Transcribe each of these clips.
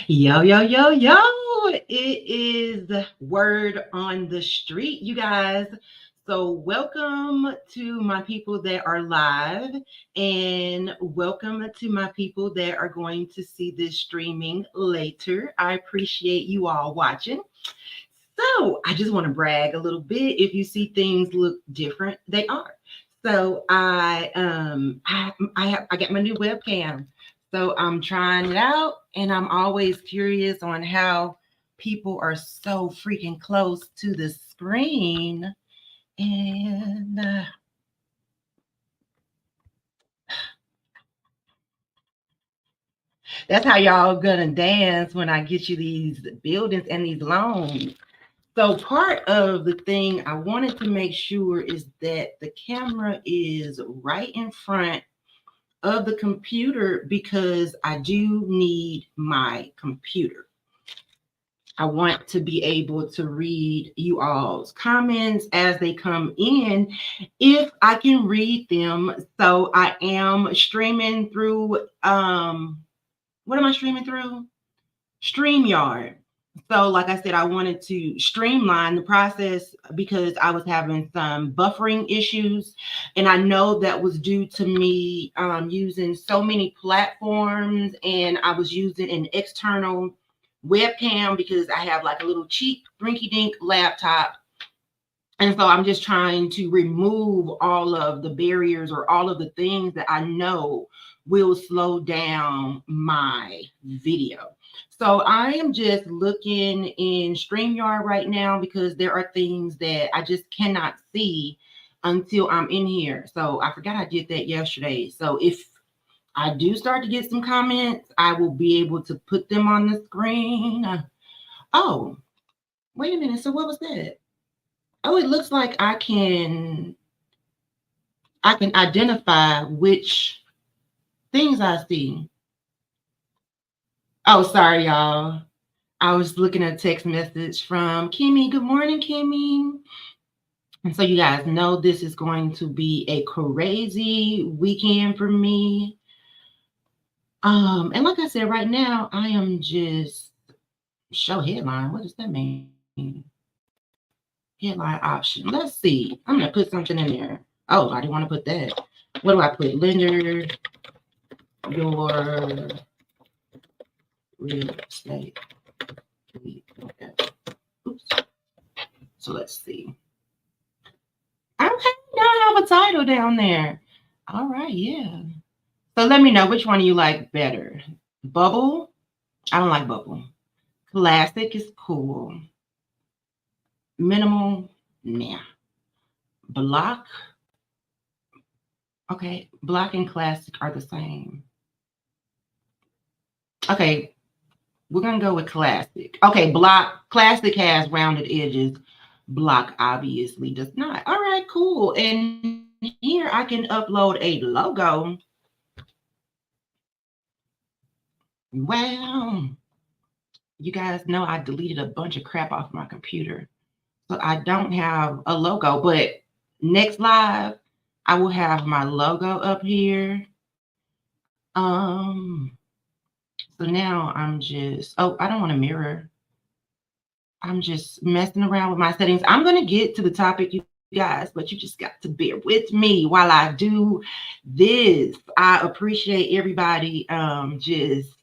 Yo, yo, yo, yo. It is word on the street, you guys. So, welcome to my people that are live, and welcome to my people that are going to see this streaming later. I appreciate you all watching. So, I just want to brag a little bit. If you see things look different, they are. So, I got my new webcam. So I'm trying it out, and I'm always curious on how people are so freaking close to the screen. And that's how y'all gonna dance when I get you these buildings and these loans. So part of the thing I wanted to make sure is that the camera is right in front of the computer because I do need my computer. I want to be able to read you all's comments as they come in, if I can read them. So I am streaming through, what am I streaming through? StreamYard. So, like I said, I wanted to streamline the process because I was having some buffering issues. And I know that was due to me using so many platforms, and I was using an external webcam because I have like a little cheap rinky dink laptop. And so I'm just trying to remove all of the barriers or all of the things that I know will slow down my video. So I am just looking in StreamYard right now because there are things that I just cannot see until I'm in here. So I forgot I did that yesterday. So if I do start to get some comments, I will be able to put them on the screen. Oh, wait a minute. So what was that? Oh, it looks like I can identify which things I see. Oh, sorry, y'all. I was looking at a text message from Kimmy. Good morning, Kimmy. And so you guys know this is going to be a crazy weekend for me. And like I said, right now I am just show headline. What does that mean? Headline option. Let's see. I'm gonna put something in there. Oh, I didn't want to put that. What do I put? Lender, your real estate. Okay. Oops. So let's see. Okay, now I have a title down there. All right, yeah. So let me know which one you like better. Bubble. I don't like bubble. Classic is cool. Minimal, nah. Block. Okay, block and classic are the same. Okay, we're gonna go with classic. Okay, block. Classic has rounded edges. Block obviously does not. All right, cool. And here I can upload a logo. Well, you guys know I deleted a bunch of crap off my computer. So I don't have a logo, but next live, I will have my logo up here. So now I'm just, oh, I don't want to mirror. I'm just messing around with my settings. I'm going to get to the topic, you guys, but you just got to bear with me while I do this. I appreciate everybody just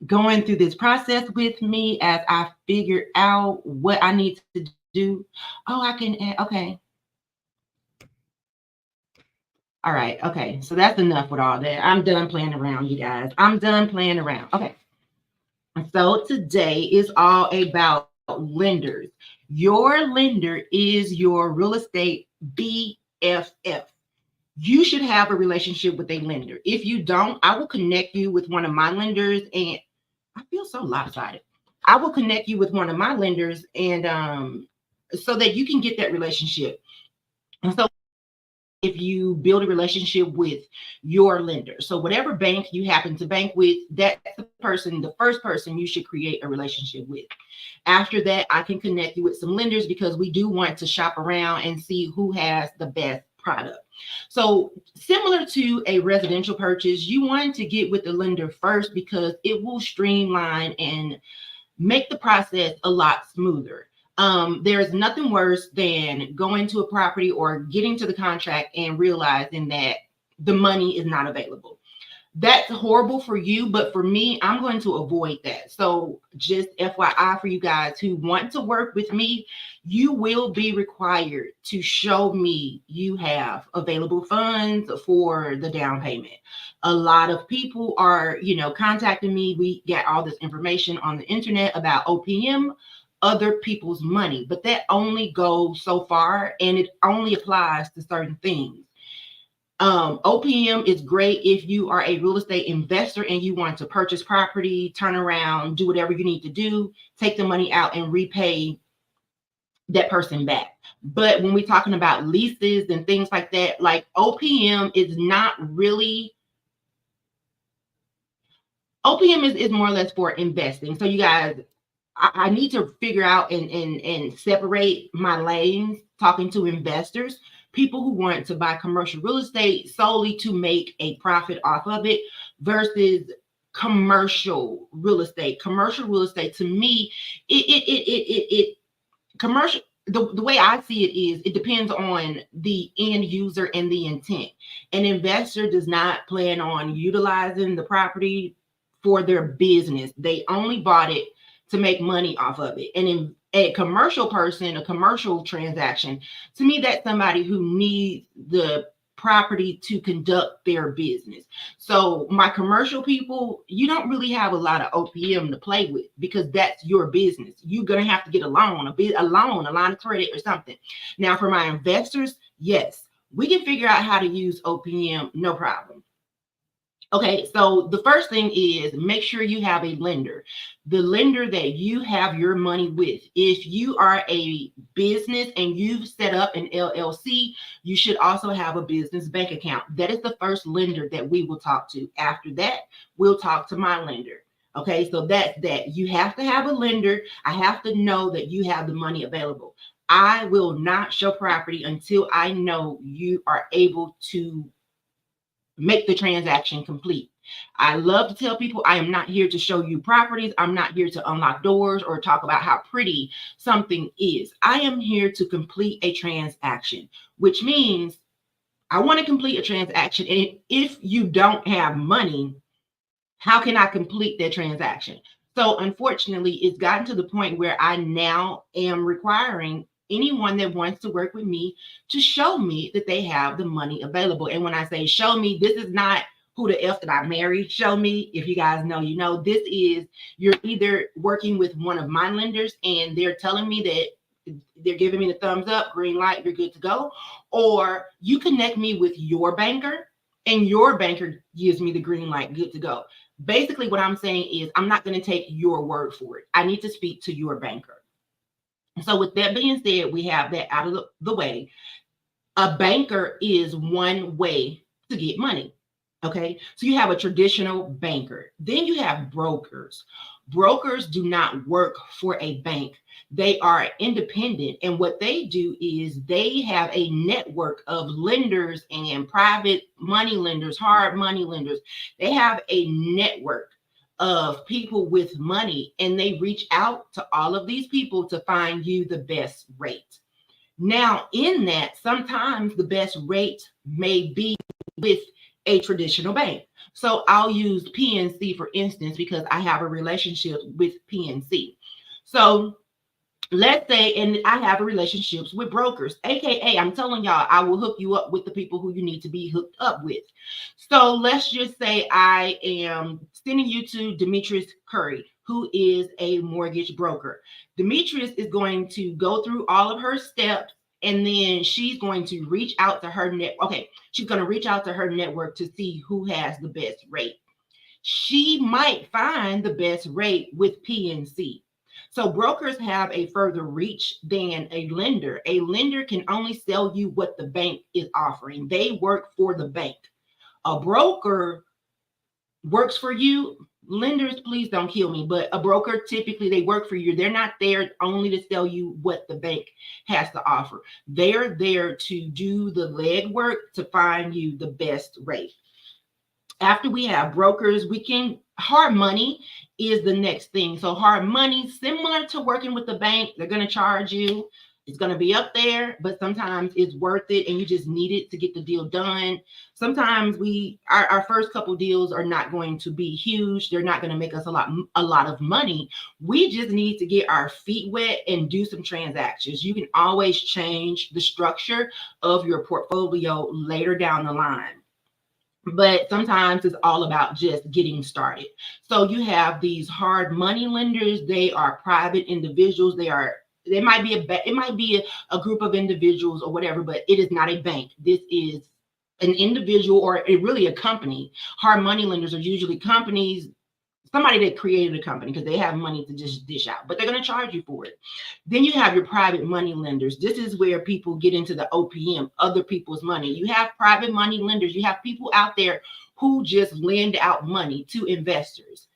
going through this process with me as I figure out what I need to do. Oh, I can add, okay. All right, okay. So that's enough with all that. I'm done playing around, you guys. I'm done playing around. Okay. So today is all about lenders. Your lender is your real estate BFF. You should have a relationship with a lender. If you don't, I will connect you with one of my lenders, and I feel so lopsided. I will connect you with one of my lenders, and so that you can get that relationship. And so if you build a relationship with your lender. So whatever bank you happen to bank with, that's the first person you should create a relationship with. After that, I can connect you with some lenders because we do want to shop around and see who has the best product. So similar to a residential purchase, you want to get with the lender first because it will streamline and make the process a lot smoother. There's nothing worse than going to a property or getting to the contract and realizing that the money is not available. That's horrible for you, but for me, I'm going to avoid that. So just FYI for you guys who want to work with me, you will be required to show me you have available funds for the down payment. A lot of people are, contacting me. We get all this information on the internet about OPM, other people's money, but that only goes so far and it only applies to certain things. OPM is great if you are a real estate investor and you want to purchase property, turn around, do whatever you need to do, take the money out and repay that person back. But when we're talking about leases and things like that, like OPM is not really, OPM is more or less for investing. So you guys, I need to figure out and separate my lanes talking to investors, people who want to buy commercial real estate solely to make a profit off of it versus commercial real estate. Commercial real estate to me, it commercial, the way I see it is it depends on the end user and the intent. An investor does not plan on utilizing the property for their business. They only bought it to make money off of it. And in a commercial person, a commercial transaction, to me, that's somebody who needs the property to conduct their business. So my commercial people, you don't really have a lot of OPM to play with because that's your business. You're going to have to get a loan, a line of credit or something. Now for my investors, yes, we can figure out how to use OPM, no problem. Okay, so the first thing is make sure you have a lender. The lender that you have your money with. If you are a business and you've set up an LLC, you should also have a business bank account. That is the first lender that we will talk to. After that, we'll talk to my lender. Okay, so that's that. You have to have a lender. I have to know that you have the money available. I will not show property until I know you are able to make the transaction complete. I love to tell people I am not here to show you properties. I'm not here to unlock doors or talk about how pretty something is. I am here to complete a transaction, which means I want to complete a transaction. And if you don't have money, how can I complete that transaction? So unfortunately, it's gotten to the point where I now am requiring anyone that wants to work with me to show me that they have the money available. And when I say show me, this is not who the F that I married. Show me, if you guys know, you know, this is you're either working with one of my lenders and they're telling me that they're giving me the thumbs up, green light, you're good to go, or you connect me with your banker and your banker gives me the green light, good to go. Basically, what I'm saying is I'm not going to take your word for it. I need to speak to your banker. So with that being said, we have that out of the way. A banker is one way to get money. Okay, so you have a traditional banker. Then you have brokers. Brokers do not work for a bank. They are independent. And what they do is they have a network of lenders and private money lenders, hard money lenders. They have a network of people with money, and they reach out to all of these people to find you the best rate. Now, in that, sometimes the best rate may be with a traditional bank. So I'll use PNC for instance, because I have a relationship with PNC. So let's say, and I have relationships with brokers, AKA I'm telling y'all, I will hook you up with the people who you need to be hooked up with. So let's just say I am sending you to Demetrius Curry, who is a mortgage broker. Demetrius is going to go through all of her steps, and then she's going to reach out to her she's going to reach out to her network to see who has the best rate. She might find the best rate with PNC. So brokers have a further reach than a lender. A lender can only sell you what the bank is offering. They work for the bank. A broker works for you, Lenders, please don't kill me, but a broker, typically they work for you. They're not there only to sell you what the bank has to offer. They're there to do the legwork to find you the best rate. After we have brokers, we can hard money is the next thing. So hard money, similar to working with the bank, they're going to charge you. It's going to be up there, but sometimes it's worth it and you just need it to get the deal done. Sometimes our first couple deals are not going to be huge. They're not going to make us a lot of money. We just need to get our feet wet and do some transactions. You can always change the structure of your portfolio later down the line. But sometimes it's all about just getting started. So you have these hard money lenders. They are private individuals. It might be a group of individuals or whatever, but it is not a bank. This is an individual or really a company. Hard money lenders are usually companies, somebody that created a company because they have money to just dish out, but they're going to charge you for it. Then you have your private money lenders. This is where people get into the OPM, other people's money. You have private money lenders. You have people out there who just lend out money to investors.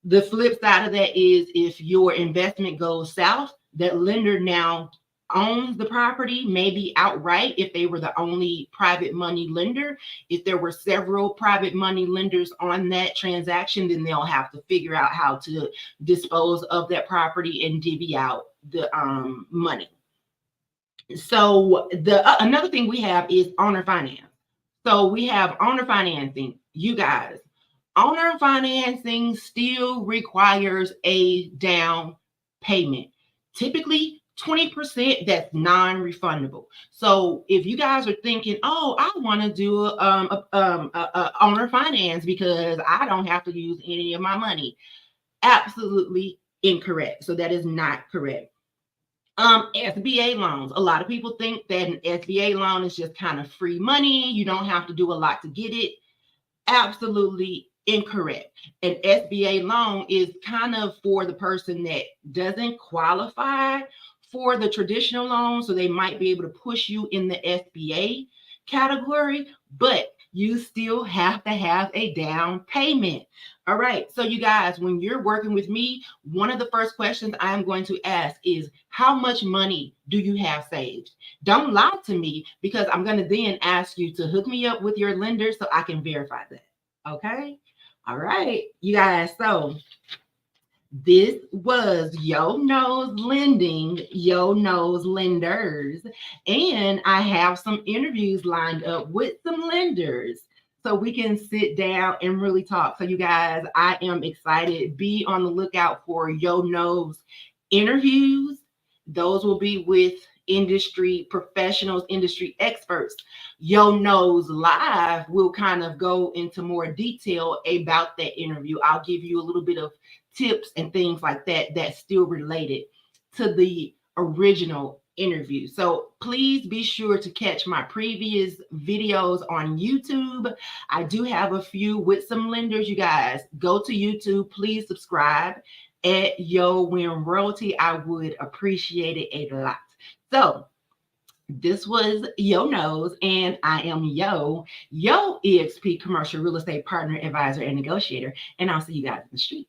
The flip side of that is if your investment goes south, that lender now owns the property, maybe outright if they were the only private money lender. If there were several private money lenders on that transaction, then they'll have to figure out how to dispose of that property and divvy out the money. So another thing we have is owner finance. So we have owner financing. You guys, owner financing still requires a down payment. Typically 20%, that's non-refundable. So if you guys are thinking, oh, I want to do a owner finance because I don't have to use any of my money, absolutely incorrect. So that is not correct. SBA loans. A lot of people think that an SBA loan is just kind of free money. You don't have to do a lot to get it. Absolutely incorrect. An SBA loan is kind of for the person that doesn't qualify for the traditional loan. So they might be able to push you in the SBA category, but you still have to have a down payment. All right. So you guys, when you're working with me, one of the first questions I'm going to ask is, how much money do you have saved? Don't lie to me, because I'm going to then ask you to hook me up with your lender so I can verify that. Okay. All right, you guys. So this was Yo Knows Lending, Yo Knows Lenders. And I have some interviews lined up with some lenders so we can sit down and really talk. So you guys, I am excited. Be on the lookout for Yo Knows interviews. Those will be with industry professionals, industry experts. Yo Knows Live will kind of go into more detail about that interview. I'll give you a little bit of tips and things like that that's still related to the original interview. So please be sure to catch my previous videos on YouTube. I do have a few with some lenders. You guys, go to YouTube. Please subscribe at Yo Win Royalty. I would appreciate it a lot. So this was Yo Knows, and I am Yo EXP Commercial Real Estate Partner, Advisor, and Negotiator. And I'll see you guys in the streets.